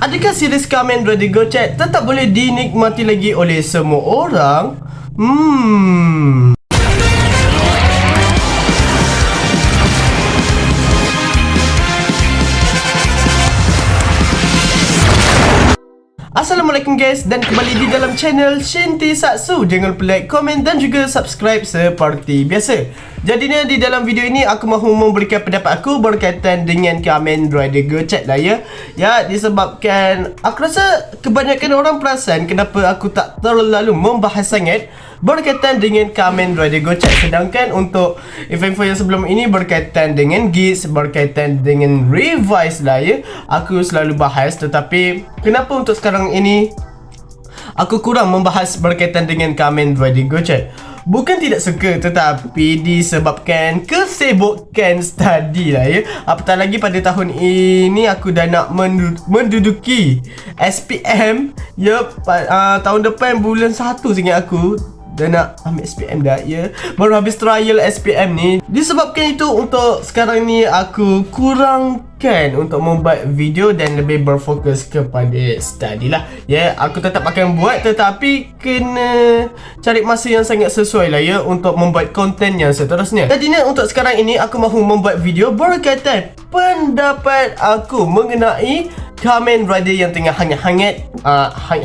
Adakah series Kamen Rider Go-Chat tetap boleh dinikmati lagi oleh semua orang? Assalamualaikum guys, dan kembali di dalam channel Shinty Satsu. Jangan lupa like, komen dan juga subscribe seperti biasa. Jadinya di dalam video ini aku mahu memberikan pendapat aku berkaitan dengan Kamen Rider Go-Chat lah ya. Ya, disebabkan aku rasa kebanyakan orang perasan kenapa aku tak terlalu membahas sangat berkaitan dengan Kamen Rider Go-Chat. Sedangkan untuk info yang sebelum ini berkaitan dengan Geats, berkaitan dengan Revise lah ya, aku selalu bahas. Tetapi kenapa untuk sekarang ini aku kurang membahas berkaitan dengan Kamen Rider Go-Chat? Bukan tidak suka, tetapi disebabkan kesibukan study lah ya. Apatah lagi pada tahun ini aku dah nak menduduki SPM ya. Tahun depan bulan 1 seingat aku dah nak ambil SPM dah ya. Baru habis trial SPM ni. Disebabkan itu untuk sekarang ni aku kurangkan untuk membuat video dan lebih berfokus kepada study lah ya. Aku tetap akan buat, tetapi kena cari masa yang sangat sesuai lah ya untuk membuat konten yang seterusnya. Jadinya untuk sekarang ini aku mahu membuat video berkaitan pendapat aku mengenai Kamen Rider yang tengah hangat-hangat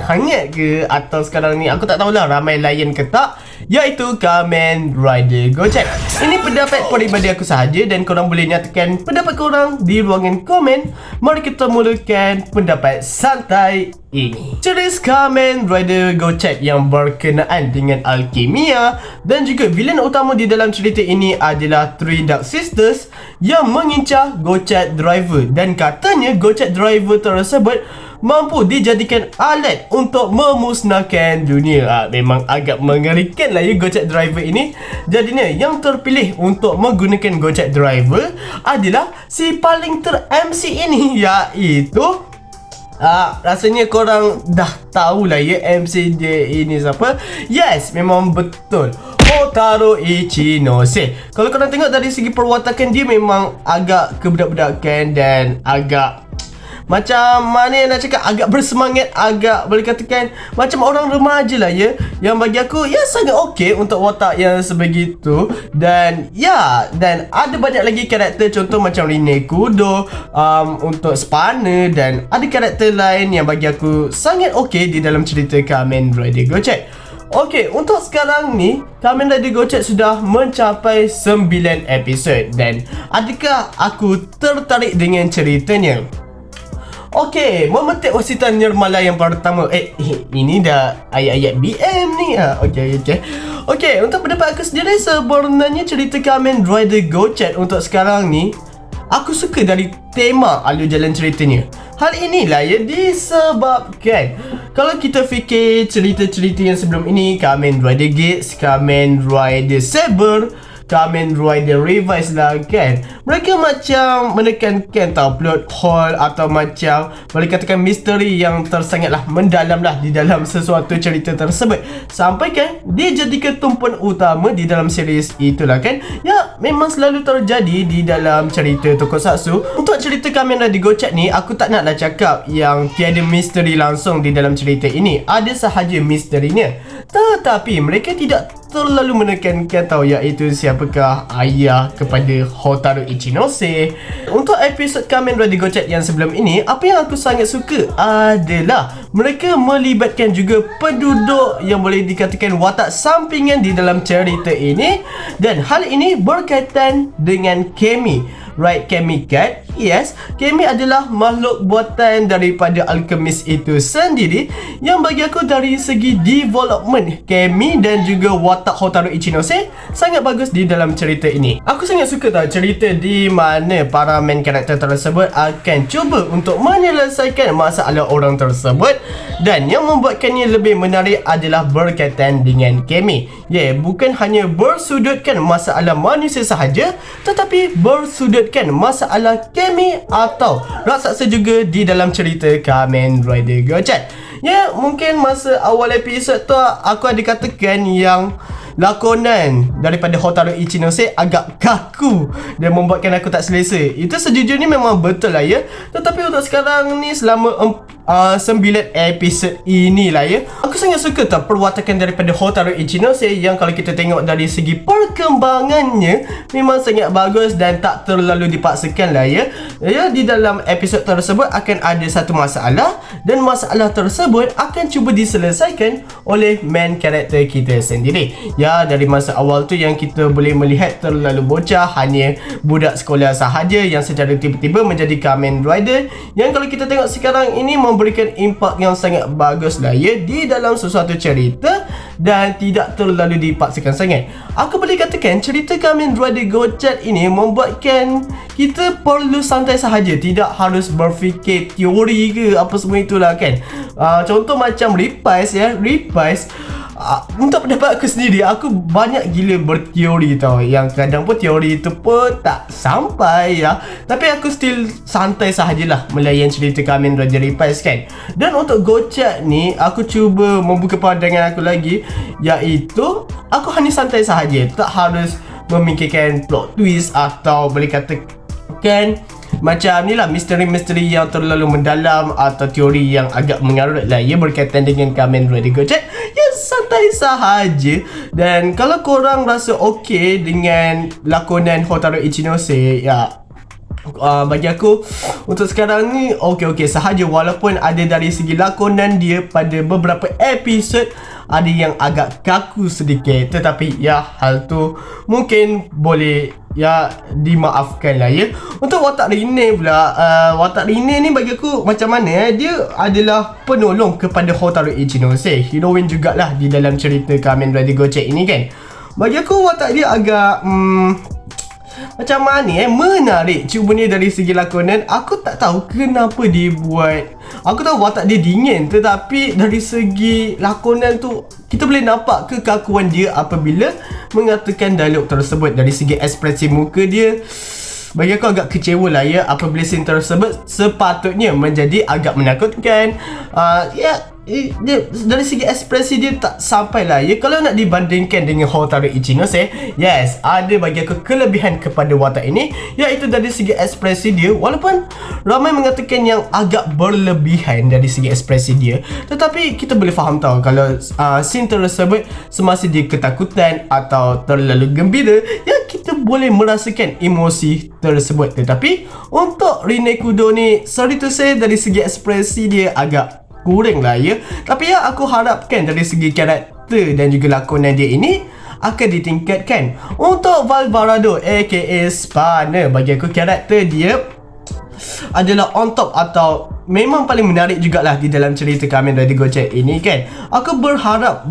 hangat ke atau sekarang ni aku tak tahulah ramai layan ke tak, iaitu Kamen Rider Go-Chat. Ini pendapat peribadi aku sahaja dan korang boleh nyatakan pendapat korang di ruangan komen. Mari kita mulakan pendapat santai ini. Series Kamen Rider Go-Chat yang berkenaan dengan alkimia dan juga villain utama di dalam cerita ini adalah Three Dark Sisters yang mengincar Go-Chat Driver, dan katanya Go-Chat Driver tersebut mampu dijadikan alat untuk memusnahkan dunia. Memang agak mengerikan lah ya Go-Chat Driver ini. Jadinya yang terpilih untuk menggunakan Go-Chat Driver adalah si paling ter-MC ini, iaitu rasanya korang dah tahulah ya MC dia ini siapa. Yes, memang betul, Hotaru Ichinose. Kalau korang tengok dari segi perwatakan dia memang agak kebudak-budakan dan agak macam mana yang nak cakap, agak bersemangat, agak boleh katakan macam orang remaja lah ya. Yang bagi aku ya sangat okey untuk watak yang sebegitu. Dan dan ada banyak lagi karakter, contoh macam Rine Kudo, untuk Spana, dan ada karakter lain yang bagi aku sangat okey di dalam cerita Kamen Rider Go-Chat. Okey, untuk sekarang ni Kamen Rider Go-Chat sudah mencapai 9 episod, dan adakah aku tertarik dengan ceritanya? Okey, memetik wasitan Nirmala yang pertama. Ini dah ayat-ayat BM ni. Okey, untuk pendapat aku sendiri, sebenarnya cerita Kamen Rider Go-Chat untuk sekarang ni aku suka dari tema alur jalan ceritanya. Hal inilah ya disebabkan kalau kita fikir cerita-cerita yang sebelum ini, Kamen Rider Geats, Kamen Rider Saber, Kamen Rider Revise lah kan, mereka macam menekankan plot hole atau macam boleh katakan misteri yang tersangatlah mendalam lah di dalam sesuatu cerita tersebut, sampai kan dia jadikan tumpuan utama di dalam series itulah kan. Ya, memang selalu terjadi di dalam cerita tokusatsu. Untuk cerita Kamen Rider Go-Chat ni, aku tak naklah cakap yang tiada misteri langsung di dalam cerita ini. Ada sahaja misterinya, tetapi mereka tidak terlalu menekankan iaitu siapakah ayah kepada Hotaru Ichinose. Untuk episod Kamen Rider Go-Chat yang sebelum ini, apa yang aku sangat suka adalah mereka melibatkan juga penduduk yang boleh dikatakan watak sampingan di dalam cerita ini, dan hal ini berkaitan dengan Kemi. Right, Kemi Cat. Yes, Kemi adalah makhluk buatan daripada alkemis itu sendiri, yang bagi aku dari segi development Kemi dan juga watak Hotaru Ichinose sangat bagus di dalam cerita ini. Aku sangat suka cerita di mana para main karakter tersebut akan cuba untuk menyelesaikan masalah orang tersebut, dan yang membuatkannya lebih menarik adalah berkaitan dengan Kemi. Bukan hanya bersudutkan masalah manusia sahaja, tetapi bersudutkan masalah Kemi atau raksasa juga di dalam cerita Kamen Rider Go-Chat. Mungkin masa awal episod tu aku ada katakan yang lakonan daripada Hotaru Ichinose agak kaku dan membuatkan aku tak selesa. Itu sejujurnya memang betul lah ya. Tetapi untuk sekarang ni selama 9 episod inilah ya. Aku sangat suka tau perwatakan daripada Hotaru Ichinose yang kalau kita tengok dari segi perkembangannya memang sangat bagus dan tak terlalu dipaksakan lah ya. Ya, di dalam episod tersebut akan ada satu masalah dan masalah tersebut akan cuba diselesaikan oleh main karakter kita sendiri. Ya, dari masa awal tu yang kita boleh melihat terlalu bocah, hanya budak sekolah sahaja yang secara tiba-tiba menjadi Kamen Rider, yang kalau kita tengok sekarang ini memberikan impak yang sangat bagus lah ya di dalam sesuatu cerita dan tidak terlalu dipaksakan sangat. Aku boleh katakan cerita Kamen Rider Gotchat ini membuatkan kita perlu santai sahaja, tidak harus berfikir teori ke apa semua itulah kan. Contoh macam Reprise ya, Reprise untuk pendapat aku sendiri, aku banyak gila berteori tau, yang kadang pun teori itu pun tak sampai ya, tapi aku still santai sahajalah melayan cerita Kamen Rider Reprise kan. Dan untuk Gotchat ni aku cuba membuka pandangan aku lagi, iaitu aku hanya santai sahaja, tak harus memikirkan plot twist atau boleh katakan macam ni lah misteri-misteri yang terlalu mendalam atau teori yang agak mengarut lah ya berkaitan dengan Kamen Rider Gotchat. Ya, santai sahaja. Dan kalau korang rasa okey dengan lakonan Hotaru Ichinose, ya bagi aku untuk sekarang ni okey sahaja, walaupun ada dari segi lakonan dia pada beberapa episod ada yang agak kaku sedikit, tetapi ya hal tu mungkin boleh ya dimaafkan lah ya. Untuk watak Rine pula, watak Rine ni bagi aku macam mana dia adalah penolong kepada Hotaru Ichinose, heroine jugalah di dalam cerita Kamen Rider Gotchat ini kan. Bagi aku watak dia agak macam mana menarik. Cuma ni dari segi lakonan aku tak tahu kenapa dia buat. Aku tahu watak dia dingin, tetapi dari segi lakonan tu kita boleh nampak kekakuan dia apabila mengatakan dialog tersebut. Dari segi ekspresi muka dia, bagi aku agak kecewa lah ya apabila scene tersebut sepatutnya menjadi agak menakutkan. Dari segi ekspresi dia tak sampai lah ya kalau nak dibandingkan dengan Hotaru Ichinose. Yes, ada bagi aku kelebihan kepada watak ini, iaitu dari segi ekspresi dia, walaupun ramai mengatakan yang agak berlebihan dari segi ekspresi dia, tetapi kita boleh faham tahu kalau scene tersebut semasa dia ketakutan atau terlalu gembira, ya kita boleh merasakan emosi tersebut. Tetapi untuk Rine Kudo ni, sorry to say, dari segi ekspresi dia agak kurang lah ya. Tapi ya aku harapkan dari segi karakter dan juga lakonan dia ini akan ditingkatkan. Untuk Valvarado aka Spanner, bagi aku karakter dia adalah on top atau memang paling menarik jugalah di dalam cerita Kamen Rider Gotchat ini kan. Aku berharap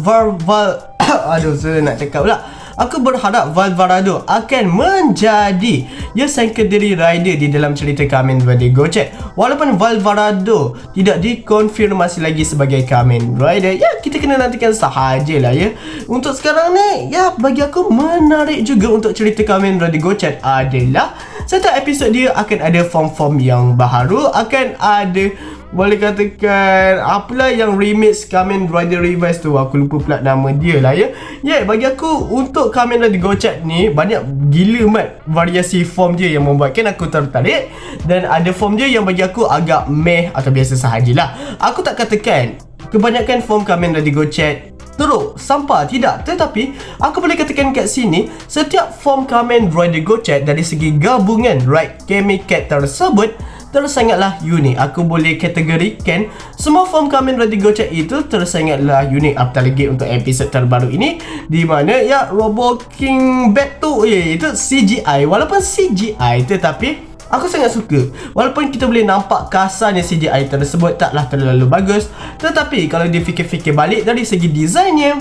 aduh saya nak cakap pula. Aku berharap Valvarado akan menjadi secondary rider di dalam cerita Kamen Rider Gotchat. Walaupun Valvarado tidak dikonfirmasi lagi sebagai Kamen Rider, ya kita kena nantikan sahajalah ya. Untuk sekarang ni, ya bagi aku menarik juga untuk cerita Kamen Rider Gotchat adalah setiap episod dia akan ada form-form yang baharu, akan ada boleh katakan apalah yang remix Kamen Rider Revice tu, aku lupa pula nama dia lah ya. Ya, bagi aku untuk Kamen Rider Gotchat ni banyak gila mat variasi form dia yang membuatkan aku tertarik, dan ada form dia yang bagi aku agak meh atau biasa sahajalah. Aku tak katakan kebanyakan form Kamen Rider Gotchat teruk, sampah, tidak. Tetapi aku boleh katakan kat sini setiap form Kamen Rider Gotchat dari segi gabungan Right Chemical tersebut tersangatlah unik. Aku boleh kategorikan semua form Kamen Rider Gotchat itu tersangatlah unik, apatah lagi untuk episod terbaru ini, di mana ya Robo King Bat tu itu CGI. Walaupun CGI tetapi aku sangat suka. Walaupun kita boleh nampak kasarnya CGI tersebut taklah terlalu bagus, tetapi kalau difikir-fikir balik dari segi desainnya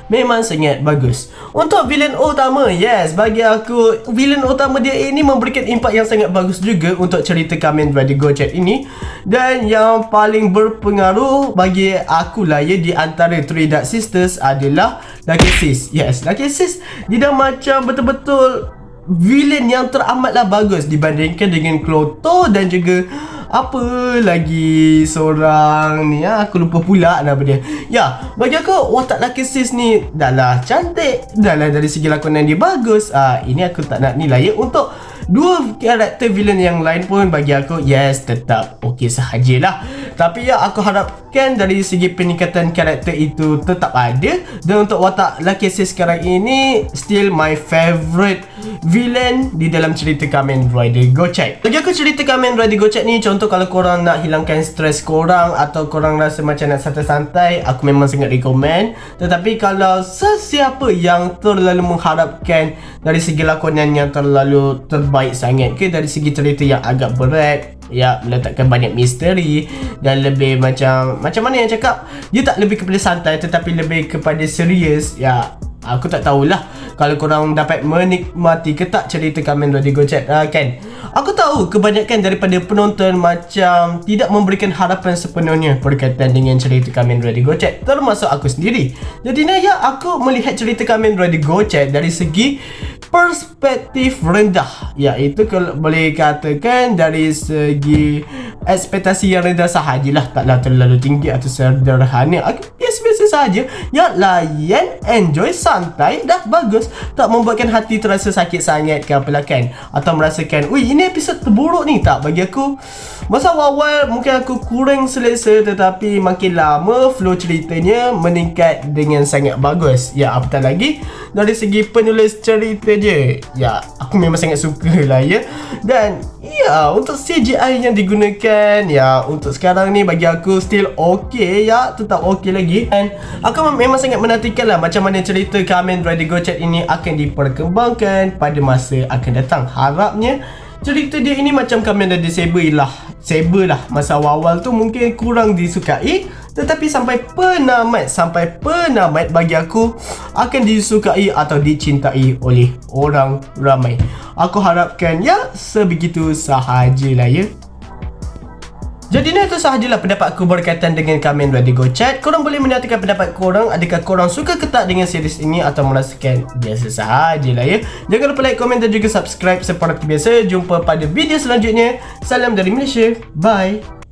memang sangat bagus. Untuk villain utama, yes, bagi aku villain utama dia ini memberikan impak yang sangat bagus juga untuk cerita Kamen Rider Gotchat ini. Dan yang paling berpengaruh bagi aku lah ya di antara Three Dark Sisters adalah Lucky Sis. Yes, Lucky Sis dia dah macam betul-betul villain yang teramatlah bagus dibandingkan dengan Kloto dan juga apa lagi seorang ni, aku lupa pula nama dia. Ya, bagi aku watak Lucky Sis ni dah lah cantik, dah lah dari segi lakonan dia bagus. Ini aku tak nak ni lah ya. Untuk dua karakter villain yang lain pun bagi aku yes tetap okey sahajalah. Tapi ya aku harapkan dari segi peningkatan karakter itu tetap ada. Dan untuk watak lelaki sekarang ini still my favorite villain di dalam cerita Kamen Rider Gotchak. Bagi aku cerita Kamen Rider Gotchak ni contoh kalau korang nak hilangkan stres korang atau korang rasa macam nak santai-santai, aku memang sangat recommend. Tetapi kalau sesiapa yang terlalu mengharapkan dari segi lakonan yang terlalu terbaik sangat ke dari segi cerita yang agak berat, ya meletakkan banyak misteri dan lebih macam mana yang cakap, dia tak lebih kepada santai tetapi lebih kepada serius, ya aku tak tahulah kalau korang dapat menikmati ke tak cerita Kamen Rider Gotchak kan. Aku tahu kebanyakan daripada penonton macam tidak memberikan harapan sepenuhnya berkaitan dengan cerita Kamen Rider Gotchak, termasuk aku sendiri. Jadi ya aku melihat cerita Kamen Rider Gotchak dari segi perspektif rendah, iaitu kalau boleh katakan dari segi ekspektasi yang rendah sahajalah, taklah terlalu tinggi atau sederhana. Aku biasa-biasa saja, ya layan, enjoy, santai, dah bagus. Tak membuatkan hati terasa sakit sangat ke apalah kan, atau merasakan, ui ini episod terburuk ni. Tak, bagi aku masa awal mungkin aku kurang selesa, tetapi makin lama flow ceritanya meningkat dengan sangat bagus. Ya apatah lagi dari segi penulis cerita je, ya aku memang sangat suka lah ya. Dan ya untuk CGI yang digunakan, ya untuk sekarang ni bagi aku still okay, ya tetap okay lagi. Dan aku memang sangat menantikan lah macam mana cerita Kamen Rider Gotchak ini akan diperkembangkan pada masa akan datang. Harapnya cerita dia ini macam Kamen Rider Saber lah. Masa awal tu mungkin kurang disukai, tetapi sampai penamat bagi aku akan disukai atau dicintai oleh orang ramai. Aku harapkan ya sebegitu sahajalah ya. Jadi itu sahajalah pendapat aku berkaitan dengan Kamen Rider Gotchak. Korang boleh menyatakan pendapat korang, adakah korang suka ke tak dengan series ini atau merasakan biasa sahajalah ya. Jangan lupa like, komen dan juga subscribe seperti biasa. Jumpa pada video selanjutnya. Salam dari Malaysia. Bye.